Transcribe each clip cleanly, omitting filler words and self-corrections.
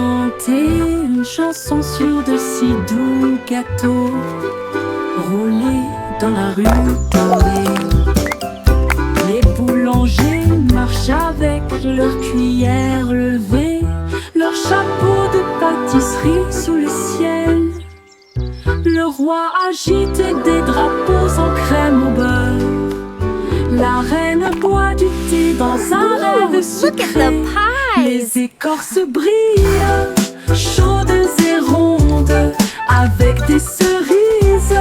chanter une chanson sur de si doux gâteaux, roulés dans la rue dorée. Les boulangers marchent avec leurs cuillères levées, leurs chapeaux de pâtisserie sous le ciel. Le roi agite des drapeaux en crème au beurre. La reine boit du thé dans un rêve sucré. Les écorces brillent, chaudes et rondes, avec des cerises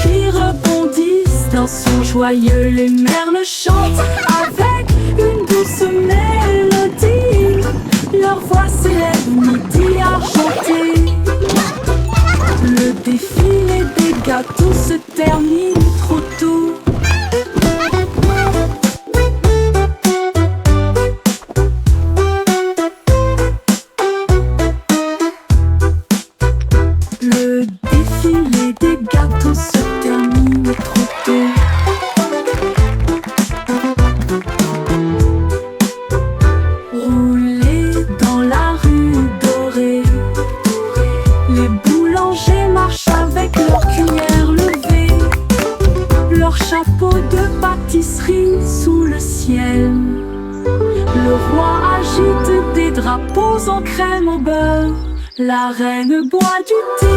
qui rebondissent dans son joyeux. Les merles chantent avec une douce mélodie, leur voix s'élève midi argenté. Le défilé des gâteaux se termine trop tôt. Le défilé des gâteaux se termine trop tôt. Rouler dans la rue dorée, les boulangers marchent avec leurs cuillères levées, leurs chapeaux de pâtisserie sous le ciel. Le roi agite des drapeaux en crème au beurre. La reine boit du thé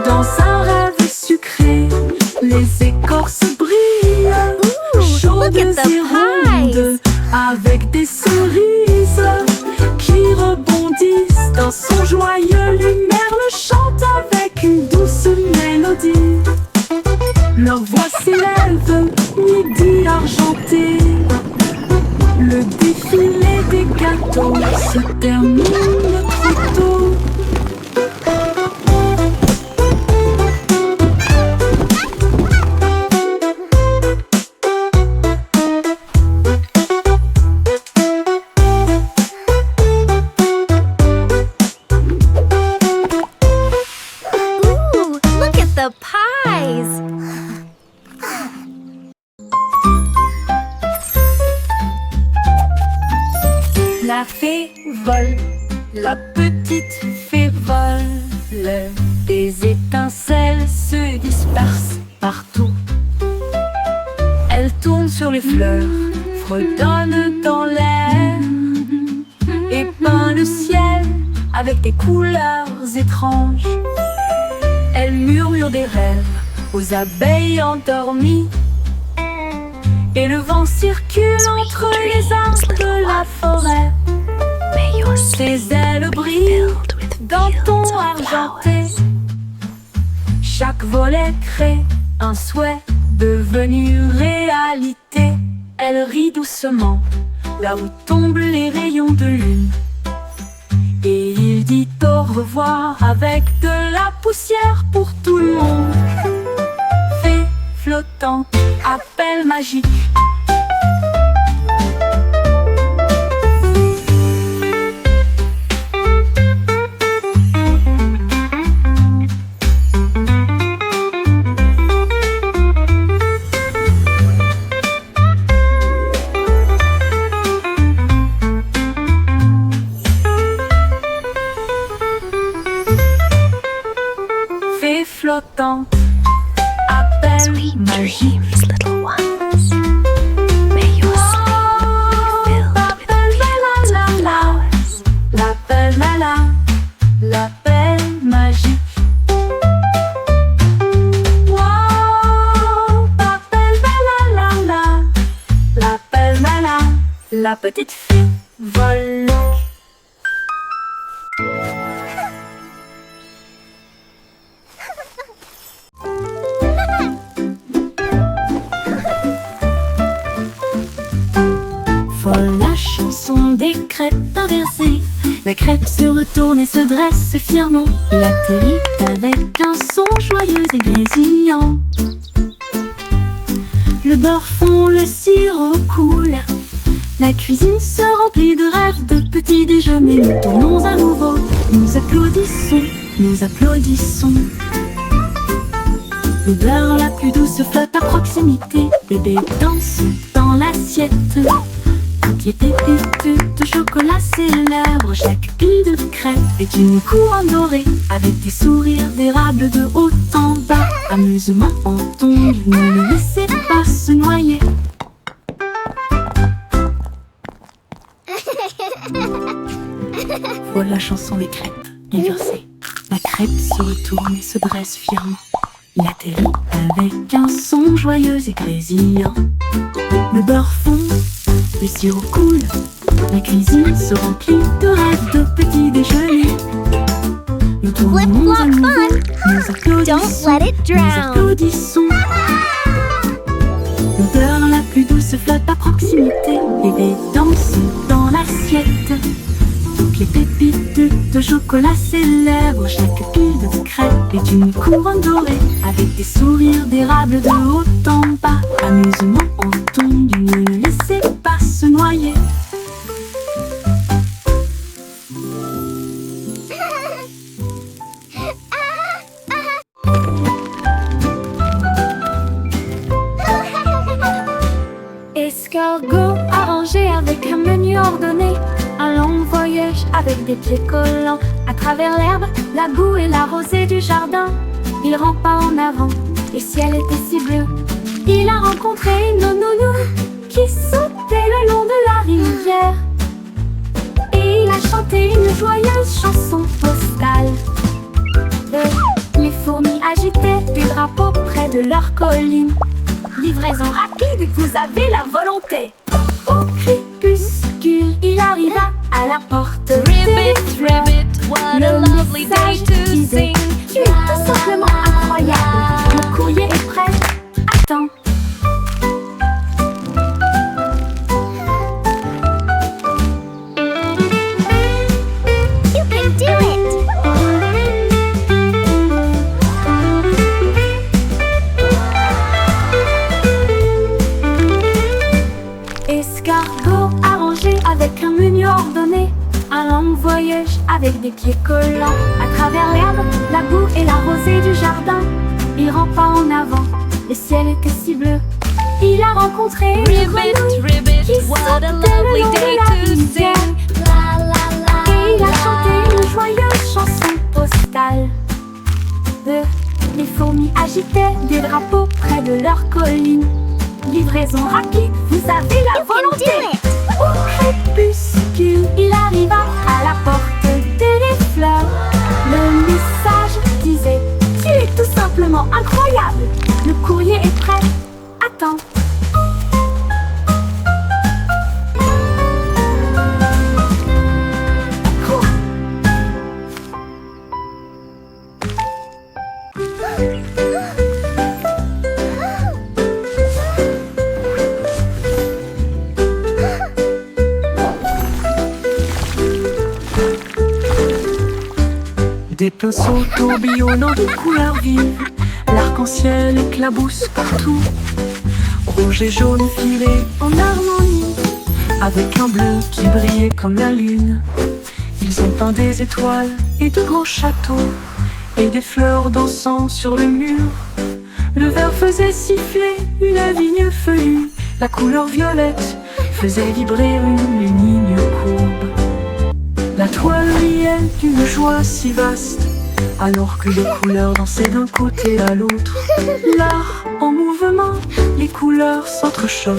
dans un rêve sucré. Les écorces brillent, chaudes et rondes, avec des cerises qui rebondissent dans son joyeux. Les merles chantent avec une douce mélodie, leur voix s'élève midi argenté. Le défilé des gâteaux se termine trop tôt. The pies! La fée vole, la petite fée vole. Des étincelles se dispersent partout. Elle tourne sur les fleurs, fredonne dans l'air et peint le ciel avec des couleurs étranges. Elle murmure des rêves aux abeilles endormies, et le vent circule entre les arbres de la forêt. Ses ailes brillent d'un ton argenté. Chaque volet crée un souhait devenu réalité. Elle rit doucement là où tombent les rayons de lune, et il dit au revoir avec de la poussière pour tout le monde. Fée flottante, appel magique. Flottante, appel magique. Little ones. May your sleep be filled with beautiful flowers. L'appel l'appel magique. Wow, l'appel la petite fée vole. Folle la chanson des crêpes inversées. La crêpe se retourne et se dresse fièrement. Il atterrit avec un son joyeux et grésillant. Le beurre fond, le sirop coule. La cuisine se remplit de rêves, de petits déjeuners. Nous tournons à nouveau, nous applaudissons, nous applaudissons. L'odeur la plus douce flotte à proximité. Bébé danse dans l'assiette. Toutes les pépites de chocolat célèbrent chaque pile de crêpes et d'une couronne dorée, avec des sourires d'érable de haut en bas. Amusement en tombe, ne le laissez pas se noyer. Voilà la chanson des crêpes, inversée. La crêpe se retourne et se dresse fièrement. Il atterrit avec un son joyeux et grésillant. Le beurre fond, le sirop coule, la cuisine se remplit de rêves de petits déjeuners. Nous tournons à nouveau, nous Don't let it drown. applaudissons. L'odeur la plus douce flotte à proximité. Bébé danse dans l'assiette. Toutes les pépites de chocolat célèbrent. Chaque pile de crêpes est une couronne dorée, avec des sourires d'érable de haut en bas. Amusement en tombe, ne le laissez pas se noyer. Escargot arrangé avec un menu ordonné, un long voyage avec des pieds collants à travers l'herbe, la boue et la rosée du jardin. Il rampa en avant, le ciel était si bleu. Il a rencontré une nounou qui sautait le long de la rivière, et il a chanté une joyeuse chanson postale. Les fourmis agitaient des drapeaux près de leur colline. Livraison rapide, vous avez la volonté. Au crépuscule, il arriva à la porte. Ribbit, ribbit, what a lovely day to sing. Tu es tout simplement incroyable. Le courrier est prêt. Attends. You can do it. Escargot arrangé avec un menu ordonné, un long voyage avec des pieds collants à travers l'herbe, la boue et la rosée du jardin. Il rampa en avant, le ciel était si bleu. Il a rencontré une Ribbit, grenouille ribbit, qui what sautait a le lovely long de day la to rivière. sing. La la la. Et il a chanté une joyeuse chanson postale. Les fourmis agitaient des drapeaux près de leur colline. Livraison rapide, vous avez la volonté. Au crépuscule, il arriva à la porte des fleurs. Le message disait: tu es tout simplement incroyable. Le courrier est prêt. Attends. Cours. Des pinceaux tourbillonnant de couleurs vives, l'arc-en-ciel éclabousse partout. Rouge et jaune filés en harmonie, avec un bleu qui brillait comme la lune. Ils ont peint des étoiles et de grands châteaux, et des fleurs dansant sur le mur. Le verre faisait siffler une vigne feuillue, la couleur violette faisait vibrer une ligne courbe. La toile riait d'une joie si vaste, alors que les couleurs dansaient d'un côté à l'autre. L'art en mouvement, les couleurs s'entrechoquent.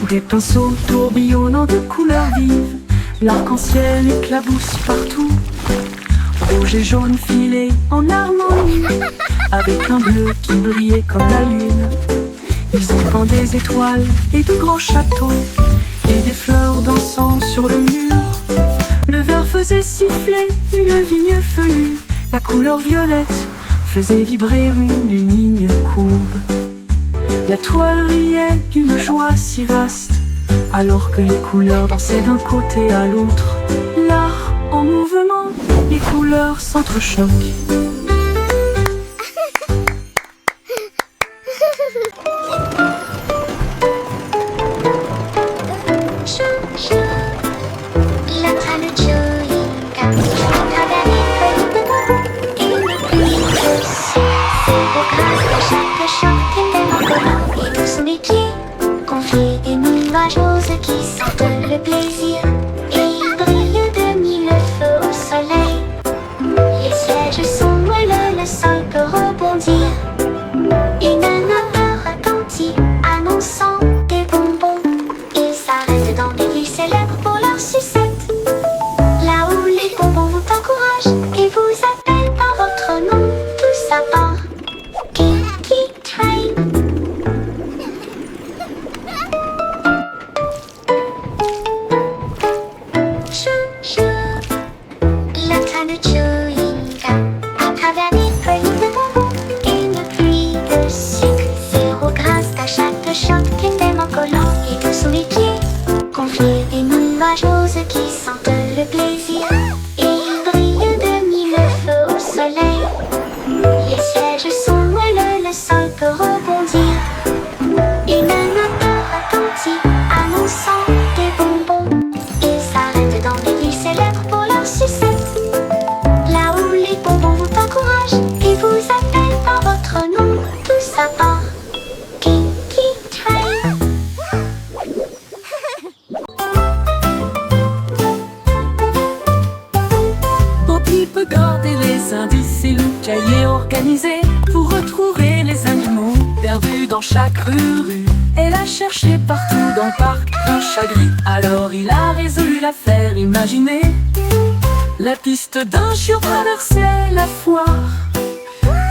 Des pinceaux tourbillonnant de couleurs vives, l'arc-en-ciel éclabousse partout. Rouge et jaune filés en harmonie, avec un bleu qui brillait comme la lune. Ils ont peint des étoiles et de grands châteaux, et des fleurs dansant sur le mur. Le verre faisait siffler une vigne feuillue, la couleur violette faisait vibrer une ligne courbe. La toile riait d'une joie si vaste, alors que les couleurs dansaient d'un côté à l'autre. L'art en mouvement, les couleurs s'entrechoquent. chaque rue. Elle a cherché partout dans le parc un chat gris. Alors il a résolu l'affaire, imaginez. La piste d'un chiot traversait la foire.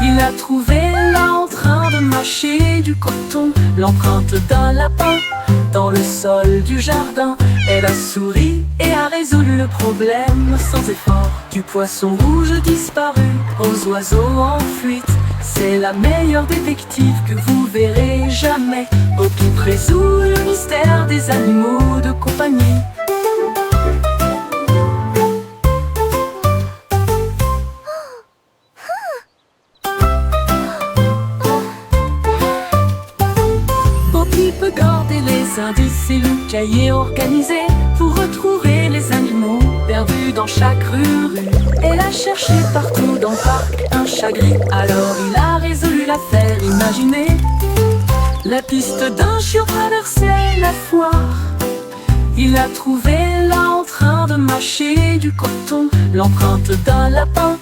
Il a trouvé là en train de mâcher du coton l'empreinte d'un lapin dans le sol du jardin. Elle a souri et a résolu le problème sans effort. Du poisson rouge disparu aux oiseaux en fuite. C'est la meilleure détective que vous verrez jamais. Au-qui résout le mystère des animaux de compagnie. Au-qui peut garder les indices et le cahier organisé pour retrouver les animaux perdus dans chaque rue. Elle a cherché partout dans le parc un chat gris. Alors il a résolu l'affaire, imaginez. La piste d'un chiot traversait la foire. Il a trouvé là en train de mâcher du coton l'empreinte d'un lapin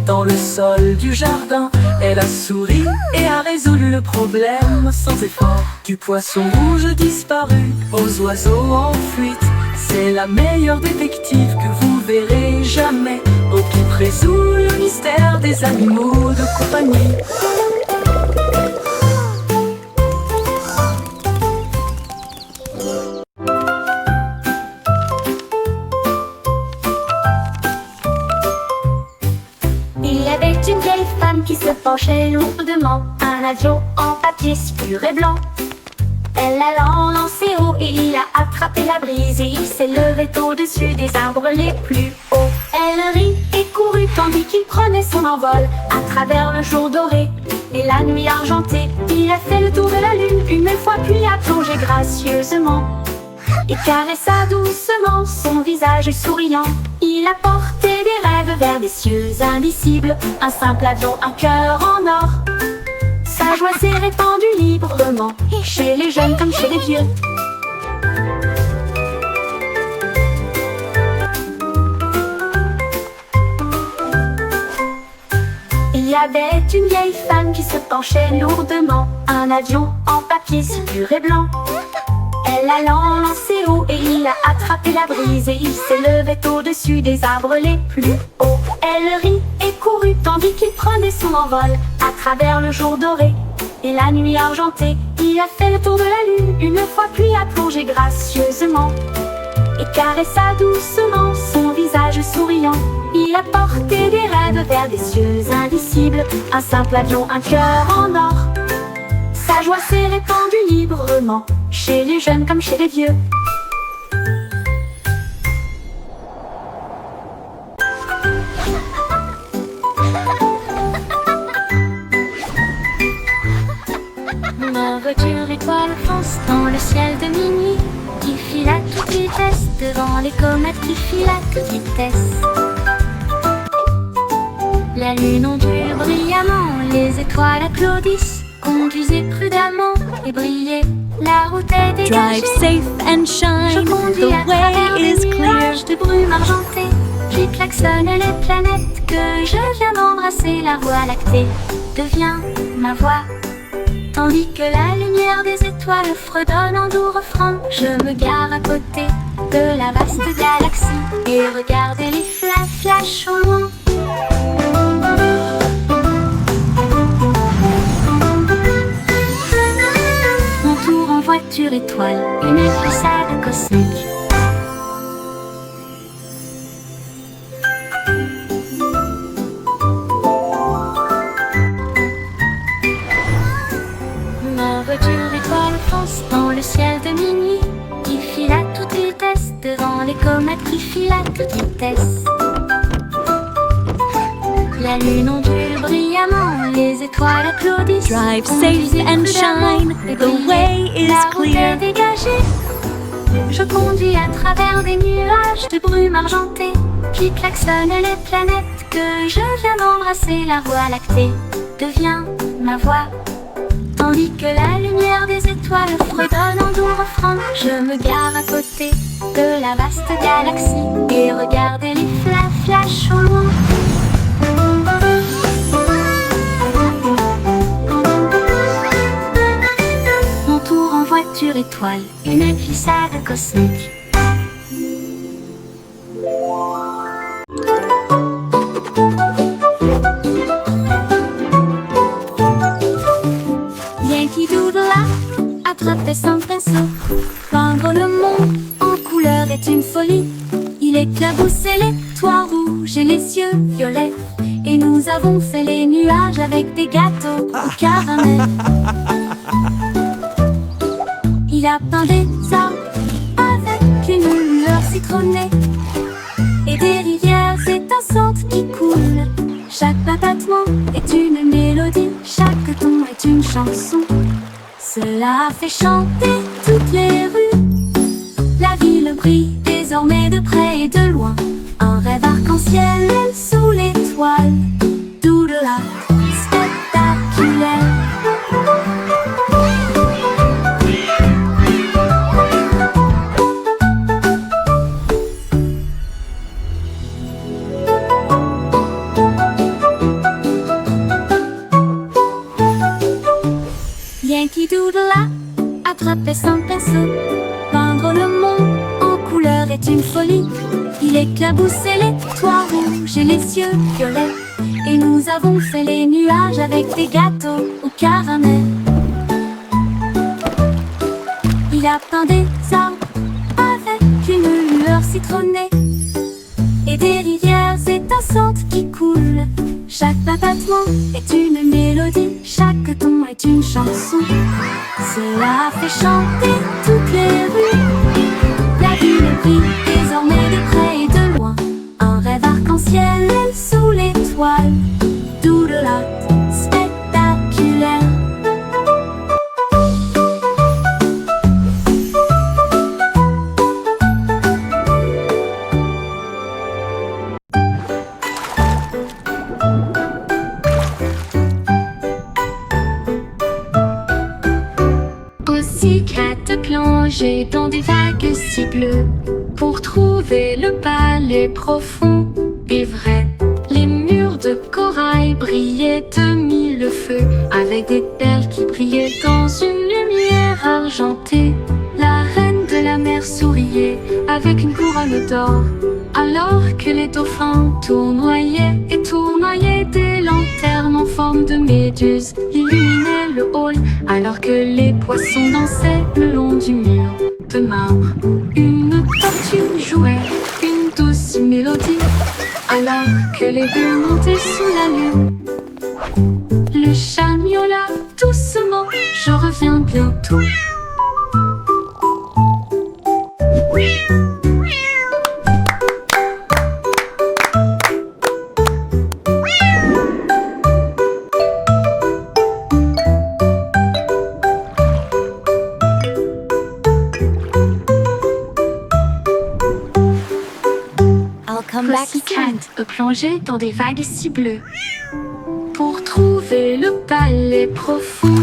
dans le sol du jardin. Elle a souri et a résolu le problème sans effort. Du poisson rouge disparu aux oiseaux en fuite. C'est la meilleure détective que vous verrez jamais. Au-qui résout le mystère des animaux de compagnie. Il y avait une vieille femme qui se penchait lourdement. Un avion en papier pur et blanc. Elle l'a lancé haut et il a attrapé la brise. Et il s'est levé au-dessus des arbres les plus hauts. Elle rit et courut tandis qu'il prenait son envol à travers le jour doré et la nuit argentée. Il a fait le tour de la lune une fois puis a plongé gracieusement et caressa doucement son visage souriant. Il a porté des rêves vers des cieux indicibles. Un simple avion, un cœur en or. Sa joie s'est répandue librement, chez les jeunes comme chez les vieux. Il y avait une vieille femme qui se penchait lourdement. Un avion en papier si pur et blanc. Elle l'a lancé haut et il a attrapé la brise. Et il s'est levé au-dessus des arbres les plus hauts. Elle rit et courut tandis qu'il prenait son envol à travers le jour doré et la nuit argentée. Il a fait le tour de la lune une fois puis a plongé gracieusement et caressa doucement son visage souriant. Il a porté des rêves vers des cieux indicibles. Un simple avion, un cœur en or. Sa joie s'est répandue librement, chez les jeunes comme chez les vieux. Ma voiture étoile fonce dans le ciel de minuit, qui file à toute vitesse devant les comètes qui filent à toute vitesse. La lune ondule brillamment, les étoiles applaudissent. Conduisez prudemment et brillez, la route est dégagée. Drive safe and shine, Je conduis the à travers way des is clear. nuages de brume argentée. Puis klaxonne les planètes que je viens d'embrasser. La voie lactée devient ma voix, tandis que la lumière des étoiles fredonne en doux refrain. Je me gare à côté de la vaste galaxie et regardez les flashs au loin. Mon tour en voiture étoile, une glissade cosmique. Ma voiture étoile fonce dans le ciel de minuit, qui file à toute vitesse devant les comètes qui filent à toute vitesse. La lune ondule brillamment, les étoiles applaudissent. Drive Conduisez safe and prudemment shine, et the brillez, way is la route clear. est dégagée. Je conduis à travers des nuages de brume argentée, qui klaxonnent les planètes que je viens d'embrasser. La voie lactée devient ma voix, tandis que la lumière des étoiles fredonne en doux refrain. Je me gare à côté de la vaste galaxie et regardez les flashs au loin. étoile, une glissade cosmique. Yankee Doodle a attrapé son pinceau. Peindre le monde en couleur est une folie. Il éclaboussait les toits rouges et les cieux violets. Et nous avons fait les nuages avec des gâteaux au caramel. Il a peint des arbres avec une lueur citronnée et des rivières étincelantes qui coulent. Chaque battement est une mélodie, chaque ton est une chanson. Cela a fait chanter toutes les rues. La ville brille désormais de près et de loin. Un rêve arc-en-ciel sous l'étoile. Doodle art spectaculaire. Yankee Doodle a attrapé son pinceau. Peindre le monde en couleur est une folie. Il éclaboussait les toits rouges et les cieux violets. Et nous avons fait les nuages avec des gâteaux au caramel. Il a peint des arbres avec une lueur citronnée et des rivières étincelantes qui coulent. Chaque battement est une mélodie, chaque ton est une chanson. Cela a fait chanter toutes les rues. La ville brille désormais de près et de loin. Un rêve arc-en-ciel sous l'étoile. Doodle art spectaculaire. Pussycat plongeait dans des vagues si bleues pour trouver le palais profond et vrai. Les murs de corail brillaient de mille feux avec des perles qui brillaient dans une lumière argentée. La reine de la mer souriait avec une couronne d'or alors que les dauphins tournoyaient et tournoyaient. Des lanternes en forme de méduse illuminaient le hall alors que les poissons dansaient le long du mur de marbre. Une tortue jouait une douce mélodie alors que les bulles montaient sous la lune. Le chat miaula doucement, je reviens bientôt. Pussycat plongeait dans des vagues si bleues pour trouver le palais profond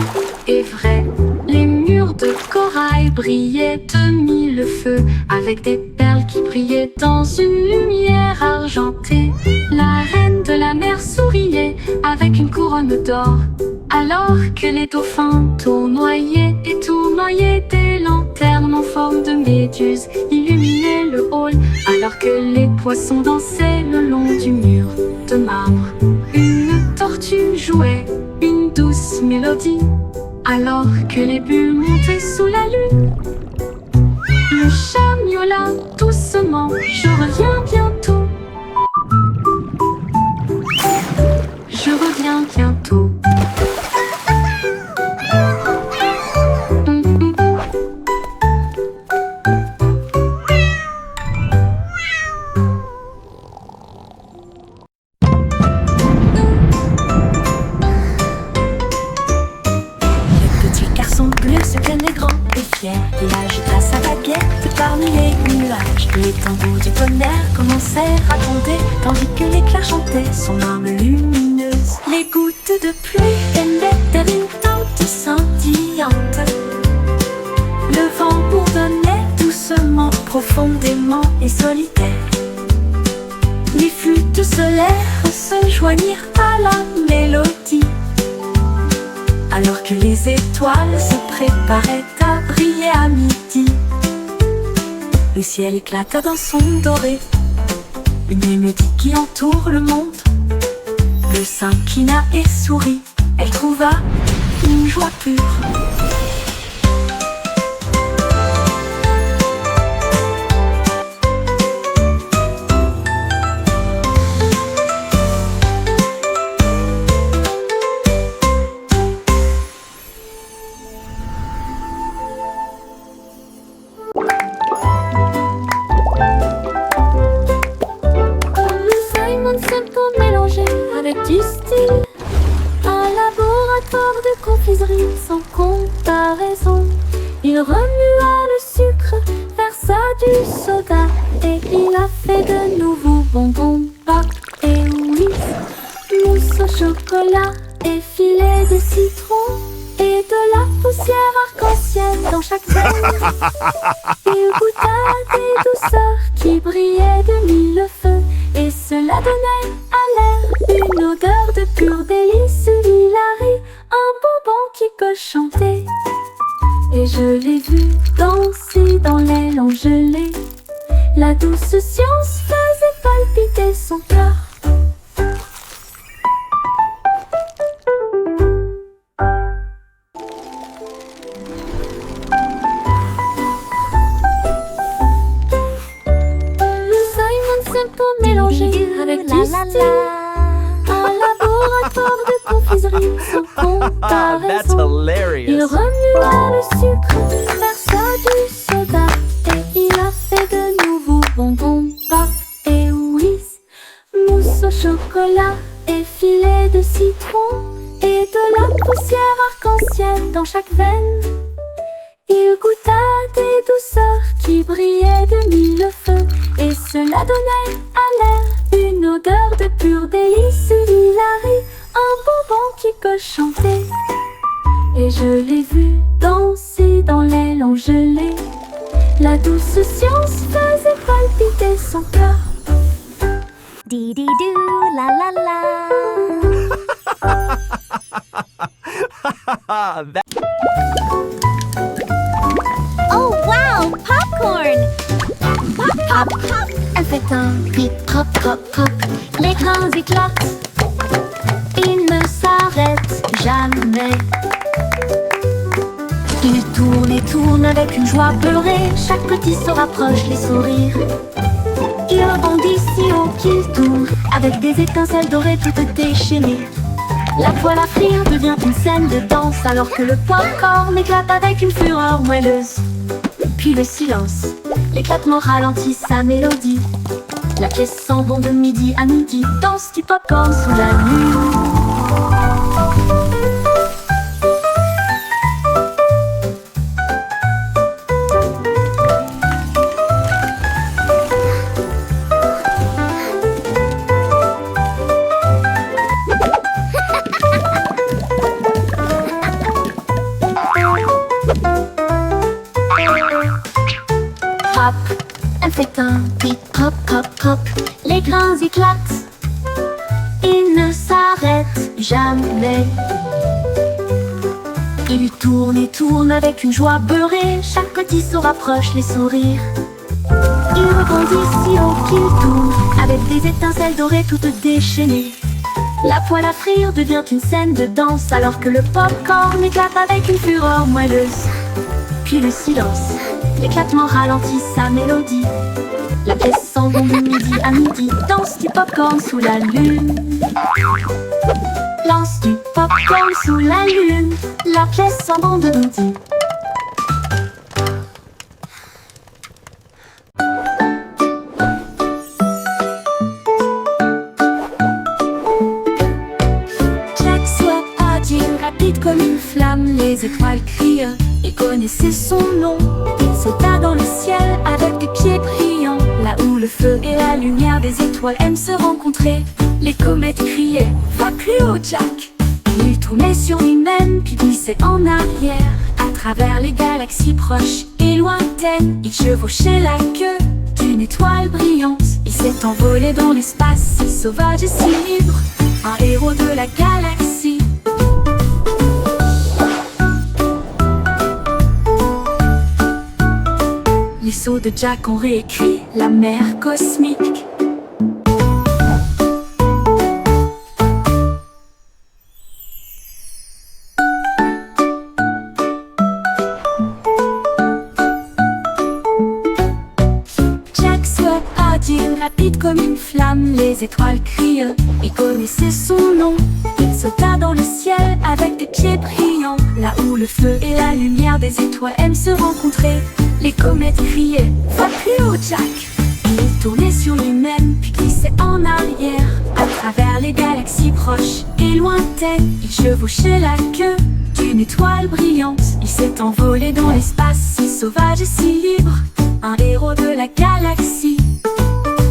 et vrai. Les murs de corail brillaient de mille feux avec des perles qui brillaient dans une lumière argentée. La reine de la mer souriait avec une couronne d'or alors que les dauphins tournoyaient et tournoyaient. Des lanternes en forme de méduse illuminaient le hall alors que les poissons dansaient le long du mur de marbre. Une tortue jouait une douce mélodie alors que les bulles montaient sous la lune. Le chat miaula doucement, je reviens bientôt. Je reviens bientôt. Il agita sa baguette parmi les nuages. Les tambours du tonnerre commencèrent à gronder tandis que l'éclair chantait son arme lumineuse. Les gouttes de pluie tombaient vers une tente scintillante. Le vent bourdonnait doucement, profondément et solitaire. Les flûtes solaires se joignirent à la mélodie alors que les étoiles se préparaient à briller à midi. Le ciel éclata d'un son doré, une mélodie qui entoure le monde. Le sein clina et sourit, elle trouva une joie pure. Avec du style, un laboratoire de confiserie sans comparaison. Il remua le sucre, versa du soda et il a fait de nouveaux bonbons, pop et whiz, mousse au chocolat et filet de citron et de la poussière arc-en-ciel dans chaque veine. Il goûta des douceurs qui brillaient de mille feux et cela donnait à l'air une odeur de pur délice. Hilary, un bonbon qui peut chanter. Et je l'ai vu danser dans l'aile gelée. La douce science faisait palpiter son cœur. Avec du style, un laboratoire de confiserie sans That's comparaison. hilarious. Il remua le sucre, versa du soda et il a fait de nouveaux bonbons, pop et whiz, mousse au chocolat et filet de citron et de la poussière arc-en-ciel dans chaque veine. Il goûta des douceurs qui brillaient de mille feux et cela donnait à l'air une odeur de pur délice. Hilary, un bonbon qui peut chanter. Et je l'ai vu danser dans l'aile gelée. La douce science faisait palpiter son cœur. Dee-dee-doo, la la la. Oh wow, popcorn! Pop, pop, pop. Elle fait un bip, pop, pop, pop. L'écran éclate. Il ne s'arrête jamais. Il tourne et tourne avec une joie beurrée. Chaque petit se rapproche, les sourires. Il rebondit si haut qu'il tourne, avec des étincelles dorées toutes déchaînées. La poêle à frire devient une scène de danse, alors que le popcorn éclate avec une fureur moelleuse. Puis le silence, l'éclatement ralentit sa mélodie. La pièce sent bon de midi à midi, danse du popcorn sous la lune. Pop, elle fait un beat, pop, pop, pop. Les grains éclatent, ils ne s'arrêtent jamais. Il tourne et tourne avec une joie beurrée. Chaque petit se rapproche, les sourires. Il rebondit si haut qu'il tourne, avec des étincelles dorées toutes déchaînées. La poêle à frire devient une scène de danse, alors que le popcorn éclate avec une fureur moelleuse. Puis le silence, l'éclatement ralentit sa mélodie. La pièce sent bon de midi à midi, danse du popcorn sous la lune. Lance du popcorn sous la lune, la pièce sent bon de midi. Jack soit agile, rapide comme une flamme, les étoiles crient, il connaissait son nom. Il sauta dans le ciel avec des pieds brillants, là où le feu et la lumière des étoiles aiment se rencontrer. Les comètes criaient, va plus haut Jack. Il tournait sur lui-même puis glissait en arrière, à travers les galaxies proches et lointaines. Il chevauchait la queue d'une étoile brillante. Il s'est envolé dans l'espace, si sauvage et si libre, un héros de la galaxie. Les sauts de Jack ont réécrit la mer cosmique. Jack soit agile, rapide comme une flamme, les étoiles crient et connaissaient son nom. Il sauta dans le ciel avec des pieds brillants, là où le feu et la lumière des étoiles aiment se rencontrer. Les comètes criaient « Va plus haut, Jack !» Il tournait sur lui-même, puis glissait en arrière. À travers les galaxies proches et lointaines, il chevauchait la queue d'une étoile brillante. Il s'est envolé dans l'espace, si sauvage et si libre, un héros de la galaxie.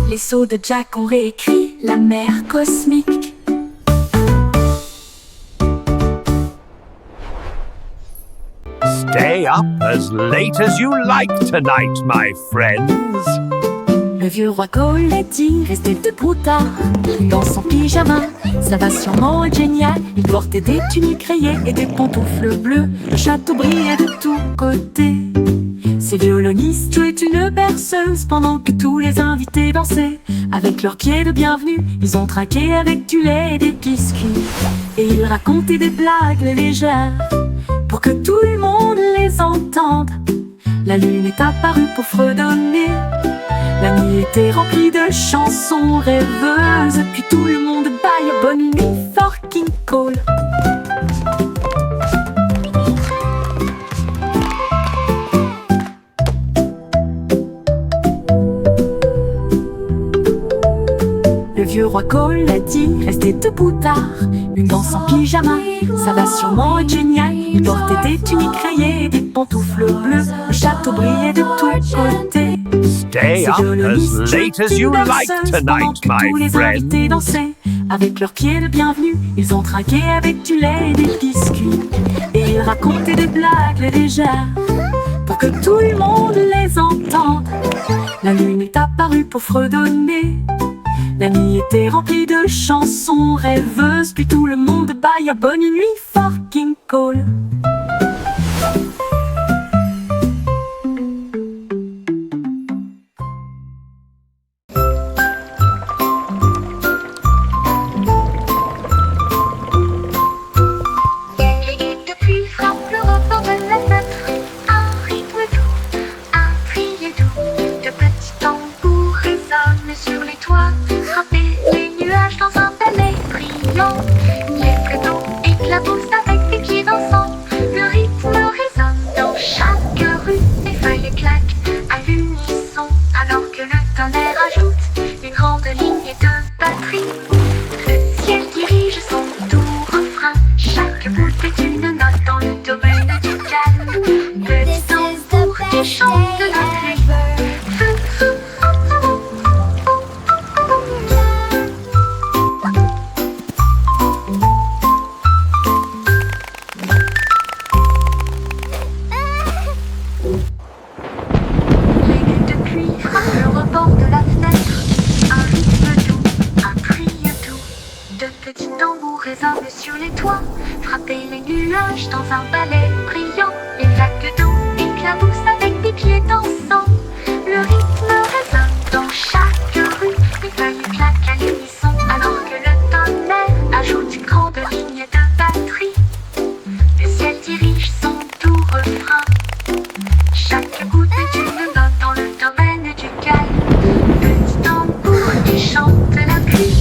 Les sauts de Jack ont réécrit la mer cosmique. Stay up as late as you like tonight, my friends. Le vieux roi Coletti restait debout tard, dans son pyjama. Ça va sûrement être génial. Il portait des tuniques rayées et des pantoufles bleues. Le château brillait de tous côtés. Ses violonistes jouaient une berceuse pendant que tous les invités dansaient. Avec leurs pieds de bienvenue, ils ont trinqué avec du lait et des biscuits. Et ils racontaient des blagues légères pour que tout le monde les entende. La lune est apparue pour fredonner. La nuit était remplie de chansons rêveuses. Puis tout le monde baille bonne nuit, fucking cool. Le vieux roi Coletti restait debout tard, une danse en pyjama. Ça va sûrement être génial. Il portait des tuniques rayées et des pantoufles bleues. Le château brillait de tous côtés. Stay up as late as you like tonight, tous my les invités friends. dansaient. Avec leurs pieds de bienvenue, ils ont trinqué avec du lait et des biscuits. Et ils racontaient des blagues légères pour que tout le monde les entende. La lune est apparue pour fredonner. La nuit était remplie de chansons rêveuses. Puis tout le monde baille bonne nuit, fucking cool. Depuis frappe le rebord de la fenêtre, un rythme doux, un cri doux. De petits tambours résonnent sur les toits, frapper les nuages dans un ballet brillant. Les fleurs d'eau éclaboussent avec des pieds dansants. Le rythme résonne dans chaque rue, les feuilles claquent à l'unisson, alors que le tonnerre ajoute une grande ligne de batterie. Le ciel dirige son doux refrain, chaque bout est une note dans le domaine du calme. Petit tambour qui chante la pluie. Les gouttes de pluie frappent le rebord de la fenêtre. Un rythme doux, un cri doux. De petits tambours résonnent sur les toits, frapper les nuages dans un ballet brillant. Les vagues d'eau éclaboussent avec des pieds dansants. Le rythme résonne dans chaque rue, les feuilles claquent à l'unisson, alors que le tonnerre ajoute une grande ligne de batterie. Le ciel dirige son doux refrain. Chaque goutte est une note dans le domaine du calme. Petit tambour qui chante la pluie.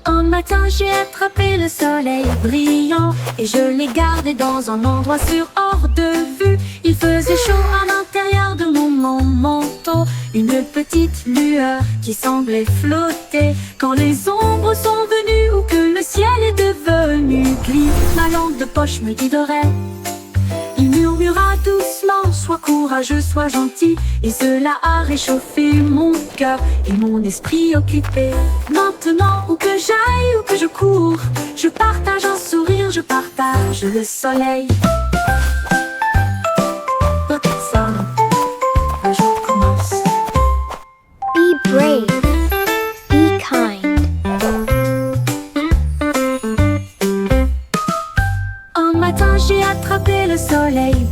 Un matin j'ai attrapé le soleil brillant et je l'ai gardé dans un endroit sûr hors de vue. Il faisait chaud à l'intérieur de mon manteau, une petite lueur qui semblait flotter. Quand les ombres sont venues ou que le ciel est devenu gris, ma lampe de poche me guiderait. Il murmura doucement, sois courageux, sois gentil. Et cela a réchauffé mon cœur et mon esprit occupé. Maintenant, où que j'aille, où que je cours, je partage un sourire, je partage le soleil. But some, un jour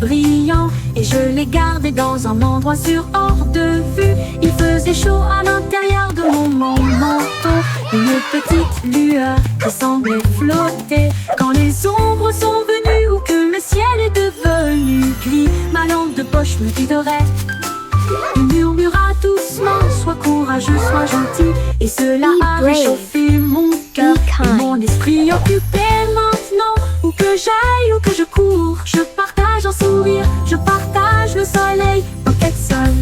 brillants et je les gardais dans un endroit sûr hors de vue. Il faisait chaud à l'intérieur de mon manteau, une petite lueur qui semblait flotter. Quand les ombres sont venues ou que le ciel est devenu gris, ma lampe de poche me guiderait. Il murmura doucement, sois courageux, sois gentil. Et cela a réchauffé mon cœur et mon esprit occupé maintenant. Où que j'aille, où que je cours, je partage un sourire, je partage le soleil. En quête seule,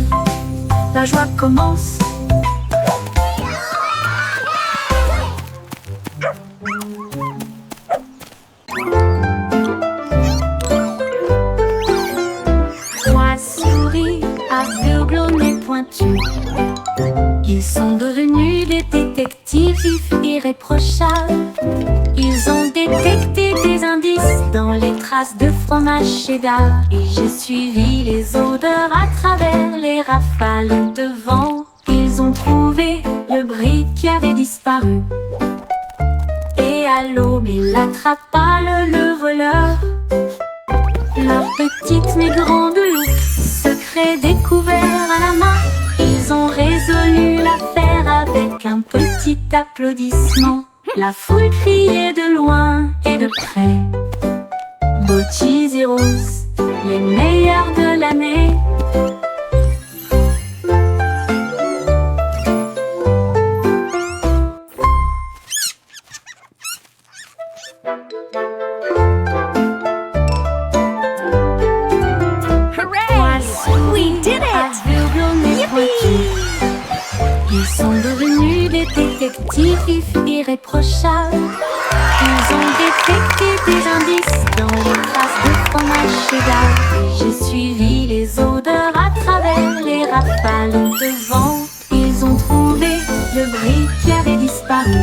la joie commence. Moi souris, aveugle au nez pointu. Ils sont devenus des détectives irréprochables. Ils ont détecté des indices dans les traces de fromage cheddar. Et j'ai suivi les odeurs à travers les rafales de vent. Ils ont trouvé le brick qui avait disparu. Et à l'aube, il attrapa le voleur. Leur petite mais grande loupe, secret découvert à la main. Ils ont résolu l'affaire avec un petit applaudissement. La foule criait de loin et de près. Beaux cheese et roses, les meilleurs de l'année. Ils sont devenus des détectives irréprochables. Ils ont détecté des indices dans les traces de fromage cheddar. Et j'ai suivi les odeurs à travers les rafales de vent. Ils ont trouvé le brick qui avait disparu.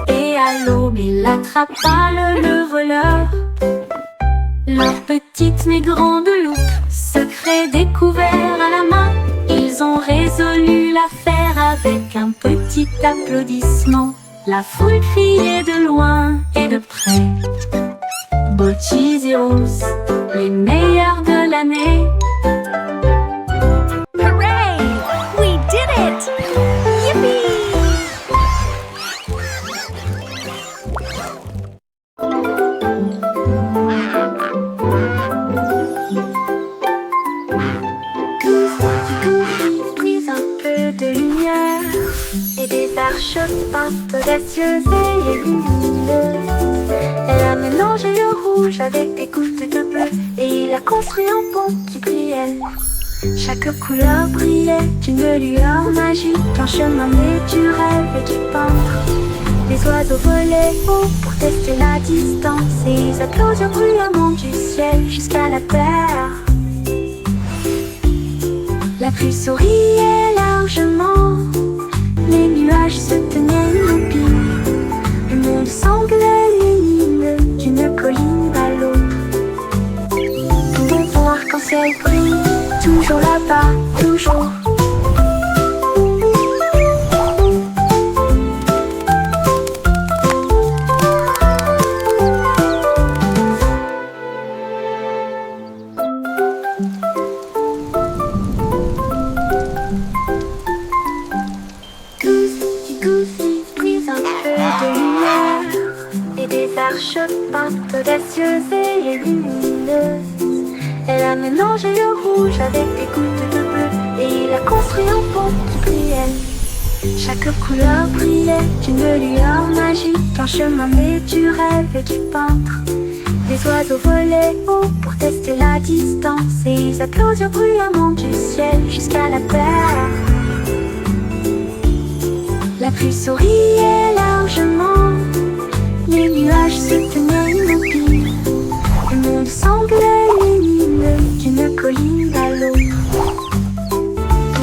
Et à l'aube, il attrapa le voleur. Leur petite mais grande loupe, secret découvert à la main. Ils ont résolu l'affaire avec un petit applaudissement. La foule criait de loin et de près. Beaux cheese et roses, les meilleurs de l'année. Hooray! We did it! Yippee! Et des arches peintes audacieuses et lumineuses. Elle a mélangé le rouge avec des gouttes de bleu et il a construit un pont qui brillait. Chaque couleur brillait d'une lueur magique, un chemin né du rêve et du peintre. Les oiseaux volaient haut pour tester la distance et ils applaudirent bruyamment du ciel jusqu'à la terre. La pluie souriait largement, les nuages se tenaient immobiles. Le monde semblait lumineux d'une colline à l'autre. Pouvons voir arc-en-ciel brille, toujours là-bas, toujours. Peintes audacieuses et lumineuses. Elle a mélangé le rouge avec des gouttes de bleu et il a construit un pont qui brillait. Chaque couleur brillait d'une lueur magique, un chemin né du rêve et du peintre. Les oiseaux volaient haut pour tester la distance et ils applaudirent bruyamment du ciel jusqu'à la terre. La pluie souriait largement, les nuages se tenaient immobiles. Le monde semblait lumineux d'une colline à l'autre.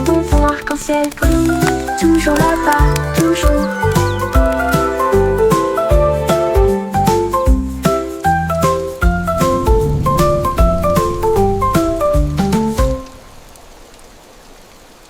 Pouvons voir arc-en-ciel brille, toujours là-bas, toujours.